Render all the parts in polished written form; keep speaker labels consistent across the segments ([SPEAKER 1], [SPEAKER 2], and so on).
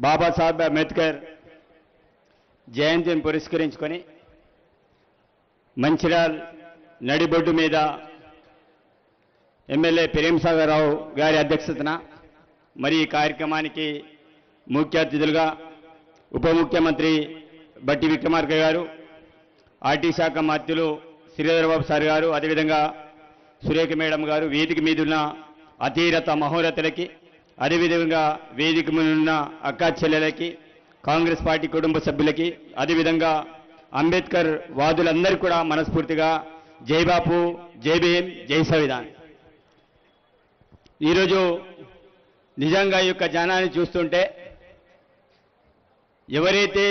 [SPEAKER 1] బాబాసాహెబ్ అంబేద్కర్ జయంతిని పురస్కరించుకొని మంచిర్యాల్ నడిబొడ్డు మీద ఎమ్మెల్యే ప్రేమ్సాగర్ రావు గారి అధ్యక్షతన మరి ఈ కార్యక్రమానికి ముఖ్య అతిథులుగా ఉప ముఖ్యమంత్రి బట్టి విక్రమార్క గారు, ఆర్టీ శాఖ మంత్రులు శ్రీధర్ బాబు సార్ గారు, అదేవిధంగా సురేఖ మేడం గారు, వేదిక మీదున్న అతీరత మహోరతులకి, అదేవిధంగా వేదిక మీదున్న అక్కా చెల్లెలకి, కాంగ్రెస్ పార్టీ కుటుంబ సభ్యులకి, అదేవిధంగా అంబేద్కర్ వాదులందరూ కూడా మనస్ఫూర్తిగా జై బాపు, జై భీమ్, జై సంవిధాన్. ఈరోజు నిజంగా ఈ యొక్క జనాన్ని చూస్తుంటే ఎవరైతే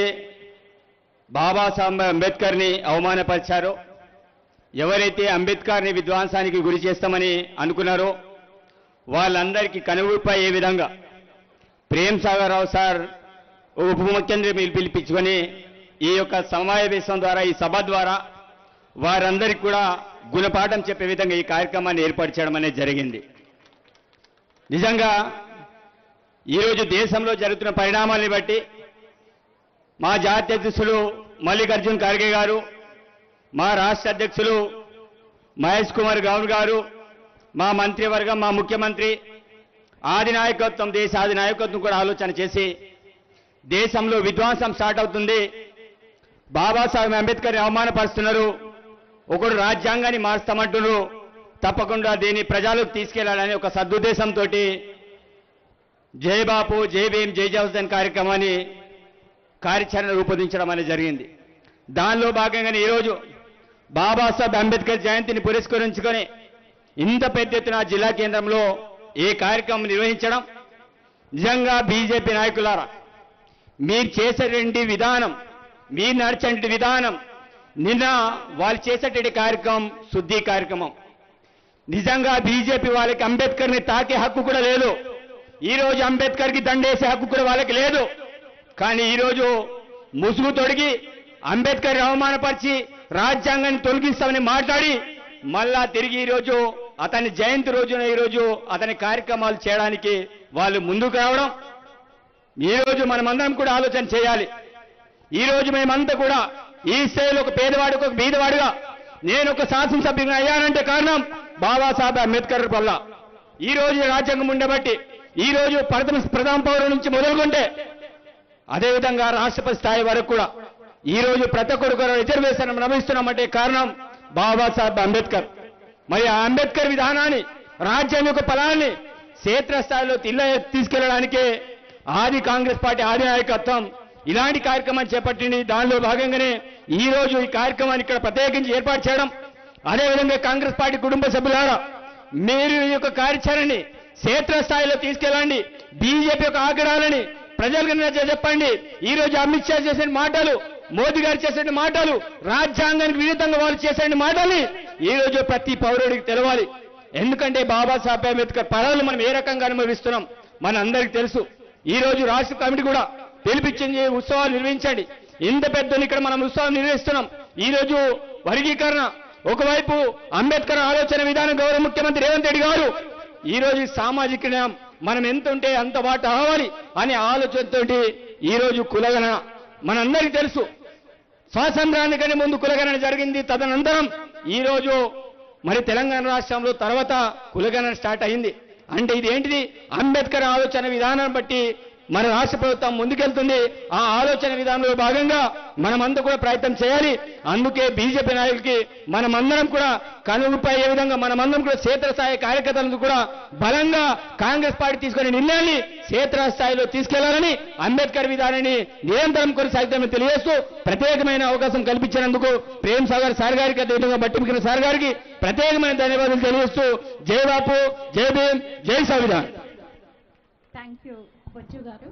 [SPEAKER 1] బాబాసాహెబ్ అంబేద్కర్ని అవమానపరిచారో, ఎవరైతే అంబేద్కర్ని విధ్వంసానికి గురి చేస్తామని అనుకున్నారో వాళ్ళందరికీ కనువిప్పై ఏ విధంగా ప్రేమ్సాగర్ రావు సార్ ఉప ముఖ్యమంత్రి పిలిపించుకొని ఈ యొక్క సమావేశం ద్వారా, ఈ సభ ద్వారా వారందరికీ కూడా గుణపాఠం చెప్పే విధంగా ఈ కార్యక్రమాన్ని ఏర్పాటు చేయడం అనేది జరిగింది. నిజంగా ఈరోజు దేశంలో జరుగుతున్న పరిణామాలను బట్టి మా జాతీయ అధ్యక్షులు మల్లికార్జున్ ఖర్గే గారు, మా రాష్ట్ర అధ్యక్షులు మహేష్ కుమార్ గౌడ్ గారు, మా మంత్రివర్గం, మా ముఖ్యమంత్రి ఆది నాయకత్వం, దేశ ఆది నాయకత్వం కూడా ఆలోచన చేసి దేశంలో విధ్వంసం స్టార్ట్ అవుతుంది, బాబాసాహెబ్ అంబేద్కర్ని అవమానపరుస్తున్నారు, ఒకడు రాజ్యాంగాన్ని మారుస్తామంటున్నారు, తప్పకుండా దీన్ని ప్రజలకు తీసుకెళ్లాలని ఒక సదుద్దేశంతో జై బాపు, జై భీమ్, జై జవహర్ కార్యక్రమాన్ని కార్యాచరణ రూపొందించడం అనేది జరిగింది. దానిలో భాగంగానే ఈరోజు బాబాసాహెబ్ అంబేద్కర్ జయంతిని పురస్కరించుకొని ఇంత పెద్ద ఎత్తున జిల్లా కేంద్రంలో ఈ కార్యక్రమం నిర్వహించడం నిజంగా బీజేపీ నాయకులారా, మీరు చేసేటువంటి విధానం, మీరు నడిచేటువంటి విధానం, నిన్న వాళ్ళు చేసేటువంటి కార్యక్రమం శుద్ధి కార్యక్రమం. నిజంగా బీజేపీ వాళ్ళకి అంబేద్కర్ని తాకే హక్కు కూడా లేదు. ఈరోజు అంబేద్కర్కి దండేసే హక్కు కూడా వాళ్ళకి లేదు. కానీ ఈరోజు ముసుగు తొడిగి అంబేద్కర్ అవమానపరిచి రాజ్యాంగాన్ని తొలగిస్తామని మాట్లాడి మళ్ళా తిరిగి ఈరోజు అతని జయంతి రోజున ఈరోజు అతని కార్యక్రమాలు చేయడానికి వాళ్ళు ముందుకు రావడం, ఈరోజు మనమందరం కూడా ఆలోచన చేయాలి. ఈరోజు మేమంతా కూడా ఈ స్థాయిలో ఒక పేదవాడికి, ఒక బీదవాడిగా నేను ఒక శాసనసభ్యుని అయ్యానంటే కారణం బాబాసాహెబ్ అంబేద్కర్ వల్ల. ఈ రోజు రాజ్యాంగం ఉండబట్టి ఈ రోజు ప్రథమ పౌరుల నుంచి మొదలుకుంటే అదేవిధంగా రాష్ట్రపతి స్థాయి వరకు కూడా ఈ రోజు ప్రతి ఒక్కరు రిజర్వేషన్ లభిస్తున్నామంటే కారణం బాబాసాహెబ్ అంబేద్కర్. మరి ఆ అంబేద్కర్ విధానాన్ని, రాజ్యాంగ యొక్క ఫలాన్ని క్షేత్రస్థాయిలో తీసుకెళ్లడానికే ఆది కాంగ్రెస్ పార్టీ ఆది నాయకత్వం ఇలాంటి కార్యక్రమాన్ని చేపట్టింది. దానిలో భాగంగానే ఈ రోజు ఈ కార్యక్రమాన్ని ఇక్కడ ప్రత్యేకించి ఏర్పాటు చేయడం, అదేవిధంగా కాంగ్రెస్ పార్టీ కుటుంబ సభ్యులారా మీరు ఈ యొక్క కార్యాచరణని క్షేత్రస్థాయిలో తీసుకెళ్ళండి. బీజేపీ యొక్క ఆగ్రహాలని ప్రజలకు చెప్పండి. ఈ రోజు అమిత్ షా చేసిన మాటలు, మోదీ గారు చేసిన మాటలు, రాజ్యాంగానికి విరుద్ధంగా వాళ్ళు చేసిన మాటల్ని ఈ రోజు ప్రతి పౌరుడికి తెలవాలి. ఎందుకంటే బాబాసాహెబ్ అంబేద్కర్ పదాలు మనం ఏ రకంగా అనుభవిస్తున్నాం మన అందరికీ తెలుసు. ఈ రోజు రాష్ట్ర కమిటీ కూడా పిలిపించింది, ఉత్సవాలు నిర్వహించండి. ఇంత పెద్ద ఇక్కడ మనం ఉత్సవం నిర్వహిస్తున్నాం. ఈ రోజు వర్గీకరణ ఒకవైపు, అంబేద్కర్ ఆలోచన విధానం గౌరవ ముఖ్యమంత్రి రేవంత్ రెడ్డి గారు ఈ రోజు సామాజిక న్యాయం మనం ఎంత ఉంటే అంత వాటి అవ్వాలి అనే ఆలోచనతో ఈ రోజు కులగణన మనందరికీ తెలుసు. స్వాతంత్రానికనే ముందు కులగణన జరిగింది. తదనంతరం ఈ రోజు మరి తెలంగాణ రాష్ట్రంలో తర్వాత కులగణన స్టార్ట్ అయింది. అంటే ఇది ఏంటిది? అంబేద్కర్ ఆలోచన విధానాన్ని బట్టి మన రాష్ట్ర ప్రభుత్వం ముందుకెళ్తుంది. ఆ ఆలోచన విధానంలో భాగంగా మనమంతా కూడా ప్రయత్నం చేయాలి. అందుకే బీజేపీ నాయకులకి మనమందరం కూడా కనుగుపై ఏ విధంగా మనమందరం కూడా క్షేత్రస్థాయి కార్యకర్తలను కూడా బలంగా కాంగ్రెస్ పార్టీ తీసుకునే నిర్ణయాన్ని క్షేత్రస్థాయిలో తీసుకెళ్లాలని, అంబేద్కర్ విధానాన్ని నిరంతరం కొనసాగిద్దామని తెలియజేస్తూ ప్రత్యేకమైన అవకాశం కల్పించినందుకు ప్రేమ్సాగర్ సార్ గారికి, అదేవిధంగా బట్టి విక్రమార్క సార్ గారికి ప్రత్యేకమైన ధన్యవాదాలు తెలియజేస్తూ జై బాపు, జై భీమ్, జై సంవిధాన్.
[SPEAKER 2] థ్యాంక్ యూ బొచ్చు గారు.